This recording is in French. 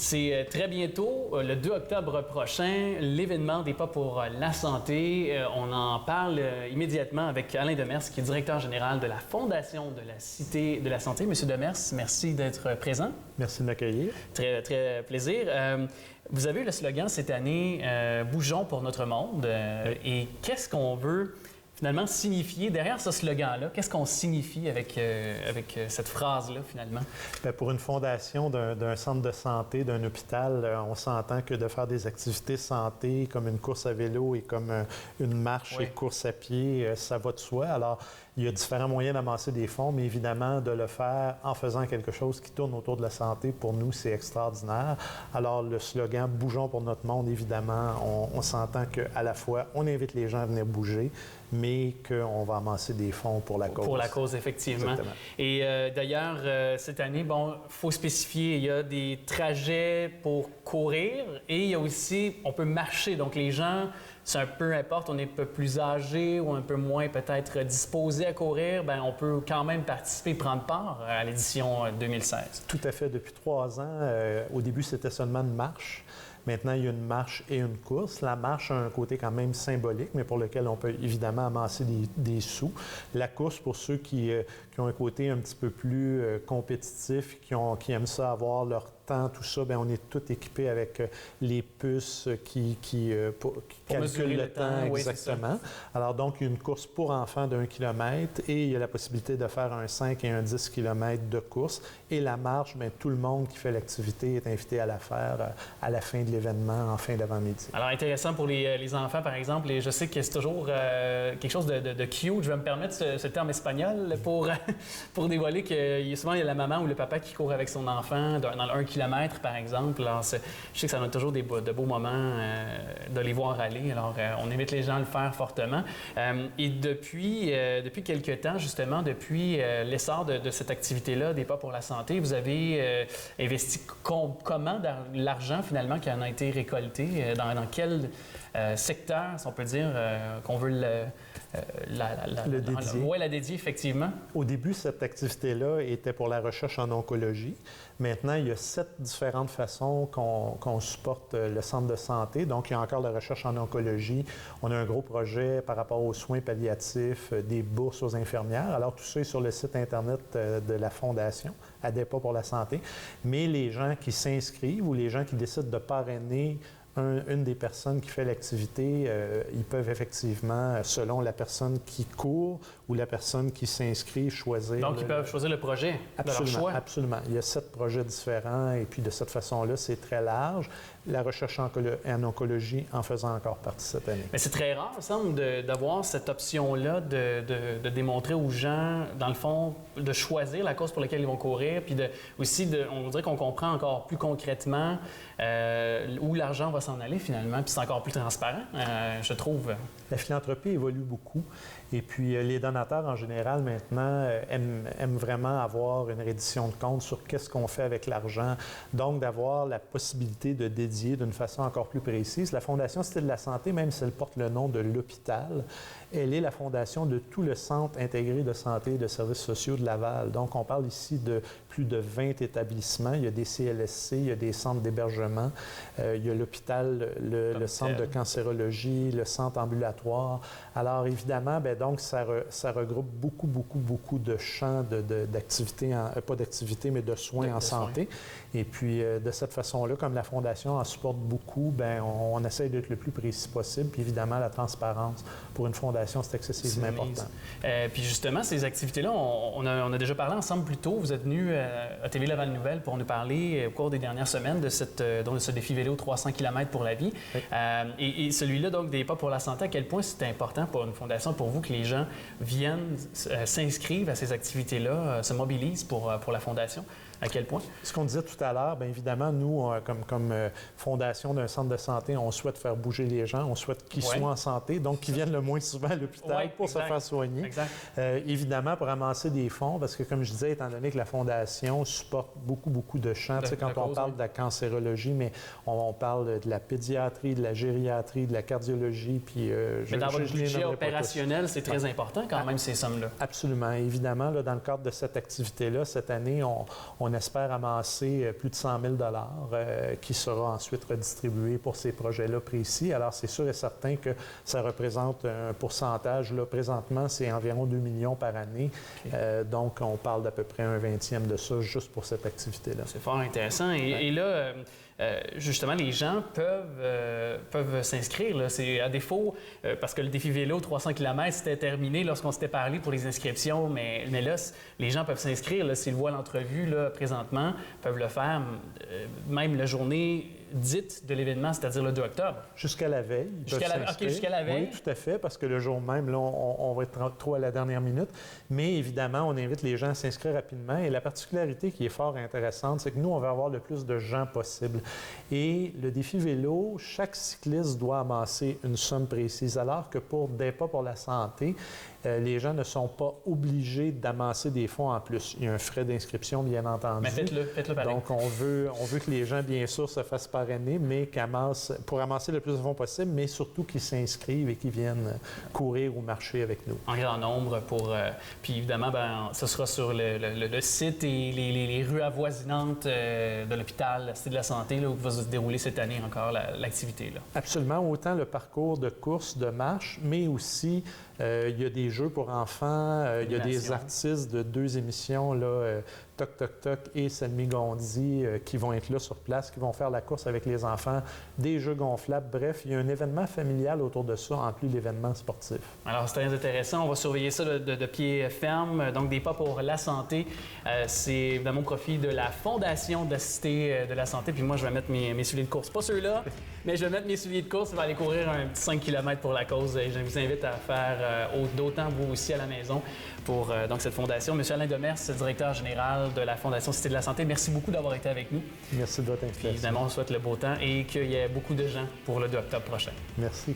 C'est très bientôt, le 2 octobre prochain, l'événement des Pas pour la santé. On en parle immédiatement avec Alain Demers, qui est directeur général de la Fondation de la Cité de la Santé. Monsieur Demers, merci d'être présent. Merci de m'accueillir. Très, très plaisir. Vous avez eu le slogan cette année « Bougeons pour notre monde ». Et qu'est-ce qu'on veut finalement signifier derrière ce slogan-là? Qu'est-ce qu'on signifie avec cette phrase-là, finalement? Bien, pour une fondation d'un centre de santé, d'un hôpital, on s'entend que de faire des activités santé comme une course à vélo et comme une marche et course à pied, ça va de soi. Alors, il y a différents moyens d'amasser des fonds, mais évidemment, de le faire en faisant quelque chose qui tourne autour de la santé, pour nous, c'est extraordinaire. Alors, le slogan « Bougeons pour notre monde », évidemment, on s'entend qu'à la fois, on invite les gens à venir bouger, mais qu'on va amasser des fonds pour la cause. Pour la cause, effectivement. Exactement. Et d'ailleurs, cette année, bon, il faut spécifier, il y a des trajets pour courir et il y a aussi, on peut marcher. Donc, les gens, c'est un peu importe, on est un peu plus âgé ou un peu moins peut-être disposé à courir, bien, on peut quand même participer, prendre part à l'édition 2016. Tout à fait. Depuis 3 ans, au début, c'était seulement une marche. Maintenant, il y a une marche et une course. La marche a un côté quand même symbolique, mais pour lequel on peut évidemment amasser des sous. La course, pour ceux qui ont un côté un petit peu plus compétitif, qui aiment ça avoir leur temps, tout ça, bien, on est tous équipés avec les puces qui calculent le temps exactement. Oui, alors donc, il y a une course pour enfants d'1 kilomètre et il y a la possibilité de faire un 5 et un 10 kilomètres de course. Et la marche, bien, tout le monde qui fait l'activité est invité à la faire à la fin de l'événement, en fin d'avant-midi. Alors, intéressant pour les enfants, par exemple, et je sais que c'est toujours quelque chose de cute. Je vais me permettre ce terme espagnol pour dévoiler que souvent, il y a la maman ou le papa qui court avec son enfant dans le 1 kilomètre, par exemple. Alors, je sais que ça donne toujours de beaux moments de les voir aller. Alors, on invite les gens à le faire fortement. Et depuis quelques temps, justement, depuis l'essor de cette activité-là, des Pas pour la santé, vous avez investi comment dans l'argent, finalement, qui en a été récolté? Dans quel secteur, si on peut dire, qu'on veut le dédier? Oui, la dédier, effectivement. Au début, cette activité-là était pour la recherche en oncologie. Maintenant, il y a 7 différentes façons qu'on supporte le centre de santé. Donc, il y a encore la recherche en oncologie. On a un gros projet par rapport aux soins palliatifs, des bourses aux infirmières. Alors, tout ça est sur le site Internet de la Fondation, à des Pas pour la santé. Mais les gens qui s'inscrivent ou les gens qui décident de parrainer une des personnes qui fait l'activité, ils peuvent effectivement, selon la personne qui court ou la personne qui s'inscrit, choisir... Donc, ils peuvent choisir le projet de leur choix? Absolument. Il y a 7 projets différents et puis de cette façon-là, c'est très large. La recherche en oncologie en faisant encore partie cette année. Mais c'est très rare, il me semble, d'avoir cette option-là de démontrer aux gens, dans le fond, de choisir la cause pour laquelle ils vont courir, puis on dirait qu'on comprend encore plus concrètement où l'argent va s'en aller finalement, puis c'est encore plus transparent, je trouve. La philanthropie évolue beaucoup et puis les donateurs en général maintenant aiment vraiment avoir une reddition de compte sur qu'est-ce qu'on fait avec l'argent, donc d'avoir la possibilité de dédier d'une façon encore plus précise. La Fondation Cité de la Santé, même si elle porte le nom de l'hôpital, elle est la fondation de tout le Centre intégré de santé et de services sociaux de Laval. Donc, on parle ici de plus de 20 établissements. Il y a des CLSC, il y a des centres d'hébergement, il y a l'hôpital, le centre de cancérologie, le centre ambulatoire. Alors, évidemment, bien, donc, ça regroupe beaucoup de champs d'activités, pas d'activités, mais de soins en santé. Et puis, de cette façon-là, comme la Fondation en supporte beaucoup, bien, on essaie d'être le plus précis possible. Puis, évidemment, la transparence pour une fondation, c'est excessivement important. Puis justement, ces activités-là, on a déjà parlé ensemble plus tôt. Vous êtes venu à TV Laval Nouvelle pour nous parler au cours des dernières semaines de ce défi vélo 300 km pour la vie. Oui. Et celui-là, donc, des Pas pour la santé, à quel point c'est important pour une fondation, pour vous, que les gens viennent s'inscrivent à ces activités-là, se mobilisent pour la fondation? À quel point? Ce qu'on disait tout à l'heure, bien évidemment, nous, comme fondation d'un centre de santé, on souhaite faire bouger les gens, on souhaite qu'ils soient en santé, donc qu'ils viennent le moins souvent à l'hôpital pour se faire soigner. Évidemment, pour amasser des fonds, parce que comme je disais, étant donné que la Fondation supporte beaucoup de champs, tu sais, quand on parle de la cancérologie, mais on parle de la pédiatrie, de la gériatrie, de la cardiologie, puis... Mais dans votre budget opérationnel, c'est très important quand même, ces sommes-là. Absolument. Évidemment, là, dans le cadre de cette activité-là, cette année, on espère amasser plus de 100 000 qui sera ensuite redistribué pour ces projets-là précis. Alors, c'est sûr et certain que ça représente un pourcentage. Là, présentement, c'est environ 2 millions par année. Okay. Donc, on parle d'à peu près un 20e de ça juste pour cette activité-là. C'est fort intéressant. Et là, justement, les gens peuvent s'inscrire. Là. C'est à défaut, parce que le défi vélo 300 km, c'était terminé lorsqu'on s'était parlé pour les inscriptions, mais là, les gens peuvent s'inscrire. S'ils voient l'entrevue là, présentement, peuvent le faire même la journée dite de l'événement, c'est-à-dire le 2 octobre. Jusqu'à la veille. Jusqu'à la veille? Oui, tout à fait, parce que le jour même, là, on va être trop à la dernière minute. Mais évidemment, on invite les gens à s'inscrire rapidement. Et la particularité qui est fort intéressante, c'est que nous, on veut avoir le plus de gens possible. Et le défi vélo, chaque cycliste doit amasser une somme précise, alors que pour des pas pour la santé, les gens ne sont pas obligés d'amasser des fonds en plus. Il y a un frais d'inscription, bien entendu. Mais faites-le pareil. Donc, on veut que les gens, bien sûr, se fassent parrainer, mais pour amasser le plus de fonds possible, mais surtout qu'ils s'inscrivent et qu'ils viennent courir ou marcher avec nous. En grand nombre puis évidemment, ce sera sur le site et les rues avoisinantes de l'hôpital, la Cité de la Santé, là, où va se dérouler cette année encore l'activité. Là. Absolument. Autant le parcours de course, de marche, mais aussi il y a des jeux pour enfants, il y a des artistes de 2 émissions, là, Toc Toc Toc et Selmy Gondi, qui vont être là sur place, qui vont faire la course avec les enfants, des jeux gonflables. Bref, il y a un événement familial autour de ça, en plus d'événements sportifs. Alors, c'est très intéressant. On va surveiller ça de pied ferme. Donc, des pas pour la santé. C'est évidemment au profit de la Fondation de la Cité de la Santé. Puis moi, je vais mettre mes souliers de course. Pas ceux-là, mais je vais mettre mes souliers de course. Je vais aller courir un petit 5 km pour la cause. Et je vous invite à faire d'autant, vous aussi, à la maison, pour donc, cette fondation. Monsieur Alain Demers, directeur général de la Fondation Cité de la Santé, merci beaucoup d'avoir été avec nous. Merci de votre invitation. Puis, évidemment, on souhaite le beau temps et qu'il y ait beaucoup de gens pour le 2 octobre prochain. Merci.